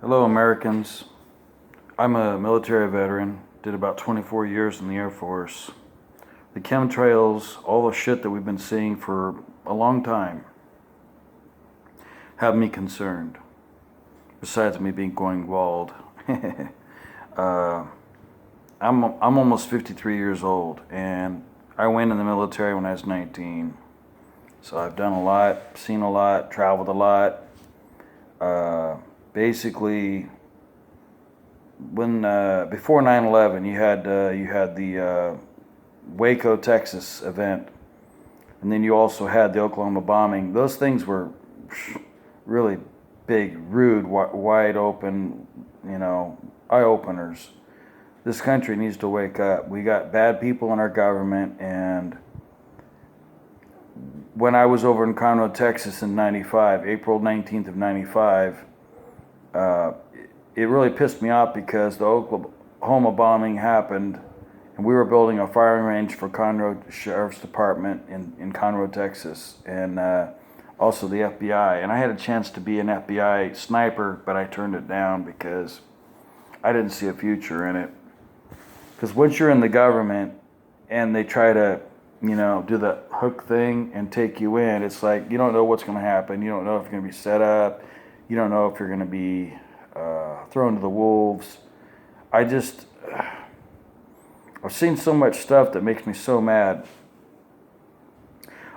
Hello, Americans. I'm a military veteran, did about 24 years in the Air Force. The chemtrails, all the shit that we've been seeing for a long time, have me concerned. Besides me being going bald. uh, I'm almost 53 years old, and I went in the military when I was 19. So I've done a lot, seen a lot, traveled a lot. Basically, when before 9/11, you had the Waco, Texas event, and then you also had the Oklahoma bombing. Those things were really big, rude, wide open, eye openers. This country needs to wake up. We got bad people in our government, and when I was over in Conroe, Texas in '95, April 19th of '95, uh, it really pissed me off because the Oklahoma bombing happened, and we were building a firing range for Conroe Sheriff's Department in Conroe, Texas, and also the FBI. And I had a chance to be an FBI sniper, but I turned it down because I didn't see a future in it. Because once you're in the government and they try to, do the hook thing and take you in, it's like you don't know what's going to happen. You don't know if you're going to be set up. You don't know if you're going to be thrown to the wolves. I've seen so much stuff that makes me so mad.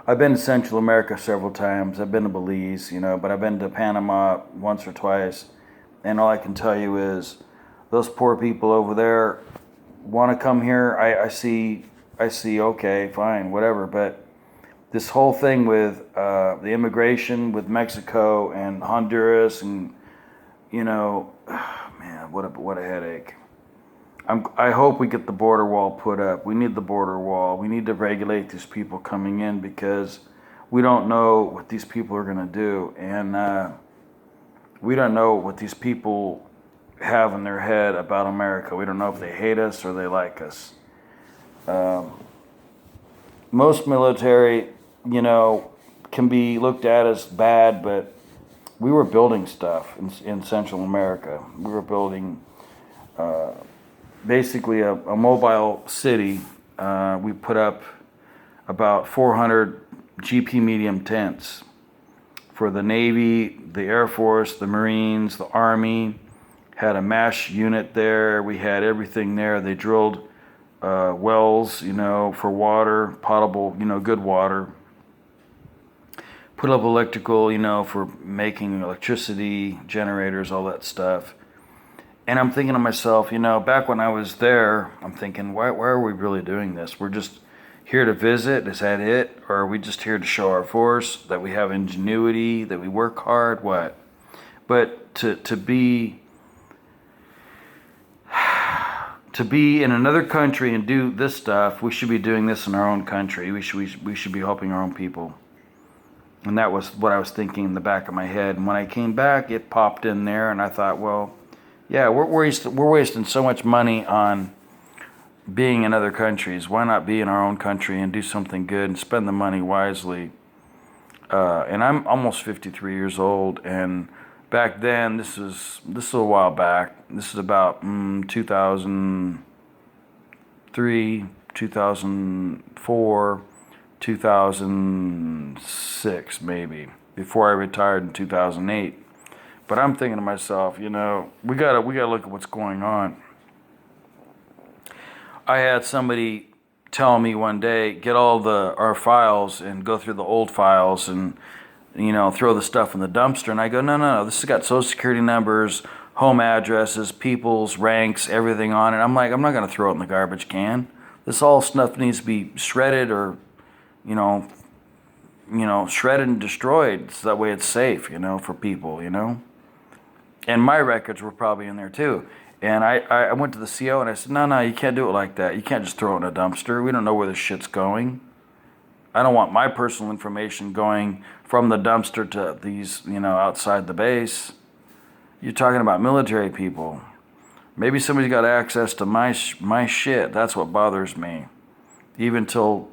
I've been to Central America several times. I've been to Belize, but I've been to Panama once or twice. And all I can tell you is those poor people over there want to come here. I see, okay, fine, whatever. But this whole thing with the immigration with Mexico and Honduras and, man, what a headache. I hope we get the border wall put up. We need the border wall. We need to regulate these people coming in because we don't know what these people are going to do. And we don't know what these people have in their head about America. We don't know if they hate us or they like us. Most military, can be looked at as bad, but we were building stuff in Central America. We were building basically a mobile city. We put up about 400 GP medium tents for the Navy, the Air Force, the Marines, the Army. Had a MASH unit there. We had everything there. They drilled wells, for water, potable, good water. Put up electrical, for making electricity, generators, all that stuff. And I'm thinking to myself, back when I was there, I'm thinking, why are we really doing this? We're just here to visit. Is that it? Or are we just here to show our force, that we have ingenuity, that we work hard? What? But to be in another country and do this stuff, we should be doing this in our own country. We should be helping our own people. And that was what I was thinking in the back of my head. And when I came back, it popped in there, and I thought, well, yeah, we're wasting so much money on being in other countries. Why not be in our own country and do something good and spend the money wisely? And I'm almost 53 years old, and back then, this is a while back. This is about 2003, 2004, 2006 maybe, before I retired in 2008. But I'm thinking to myself, we gotta look at what's going on. I had somebody tell me one day, get all our files and go through the old files and throw the stuff in the dumpster. And I go, no, this has got social security numbers, home addresses, people's ranks, everything on it. I'm like, I'm not going to throw it in the garbage can. This all stuff needs to be shredded or, shredded and destroyed so that way it's safe, for people, And my records were probably in there too. And I went to the CO and I said, no, you can't do it like that. You can't just throw it in a dumpster. We don't know where this shit's going. I don't want my personal information going from the dumpster to these, outside the base. You're talking about military people. Maybe somebody's got access to my shit. That's what bothers me. Even till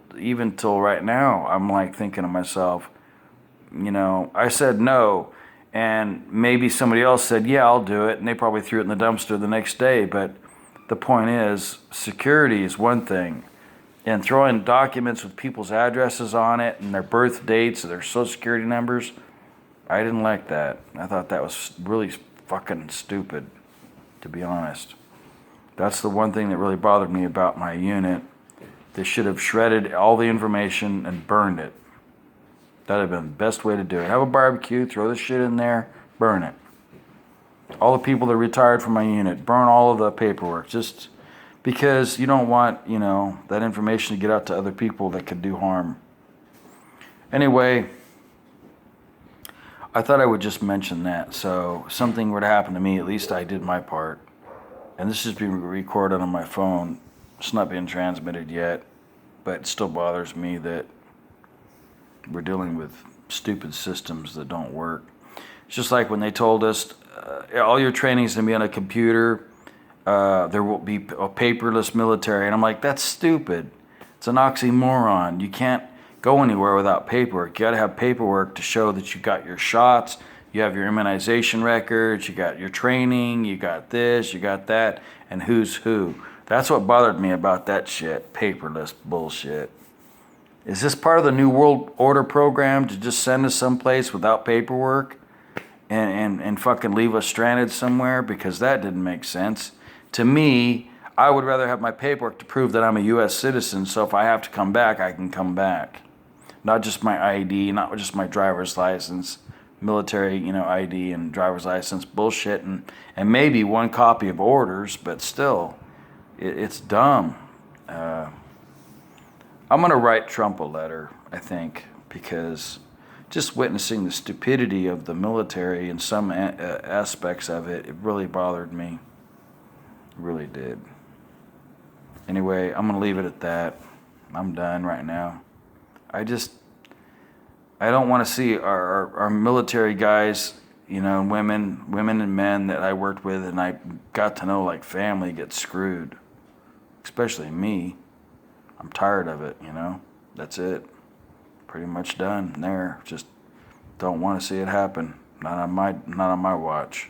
right now, I'm like thinking to myself, I said no, And maybe somebody else said, yeah, I'll do it. And they probably threw it in the dumpster the next day. But the point is, security is one thing. And throwing documents with people's addresses on it and their birth dates, their social security numbers, I didn't like that. I thought that was really fucking stupid, to be honest. That's the one thing that really bothered me about my unit. They should have shredded all the information and burned it. That'd have been the best way to do it. Have a barbecue, throw the shit in there, burn it. All the people that retired from my unit, burn all of the paperwork. Just because you don't want, that information to get out to other people that could do harm. Anyway, I thought I would just mention that. So if something were to happen to me, at least I did my part. And this is being recorded on my phone. It's not being transmitted yet, but it still bothers me that we're dealing with stupid systems that don't work. It's just like when they told us all your training's going to be on a computer. There will be a paperless military. And I'm like, that's stupid. It's an oxymoron. You can't go anywhere without paperwork. You got to have paperwork to show that you got your shots, you have your immunization records, you got your training, you got this, you got that, and who's who. That's what bothered me about that shit, paperless bullshit. Is this part of the New World Order program to just send us someplace without paperwork and fucking leave us stranded somewhere? Because that didn't make sense. To me, I would rather have my paperwork to prove that I'm a U.S. citizen, so if I have to come back, I can come back. Not just my ID, not just my driver's license, military, ID and driver's license bullshit, and maybe one copy of orders, but still, it's dumb. I'm going to write Trump a letter, I think, because just witnessing the stupidity of the military in some aspects of it, it really bothered me. It really did. Anyway, I'm going to leave it at that. I'm done right now. I don't want to see our military guys, women and men that I worked with and I got to know like family get screwed. Especially me. I'm tired of it, That's it. Pretty much done there. Just don't want to see it happen. Not on my watch.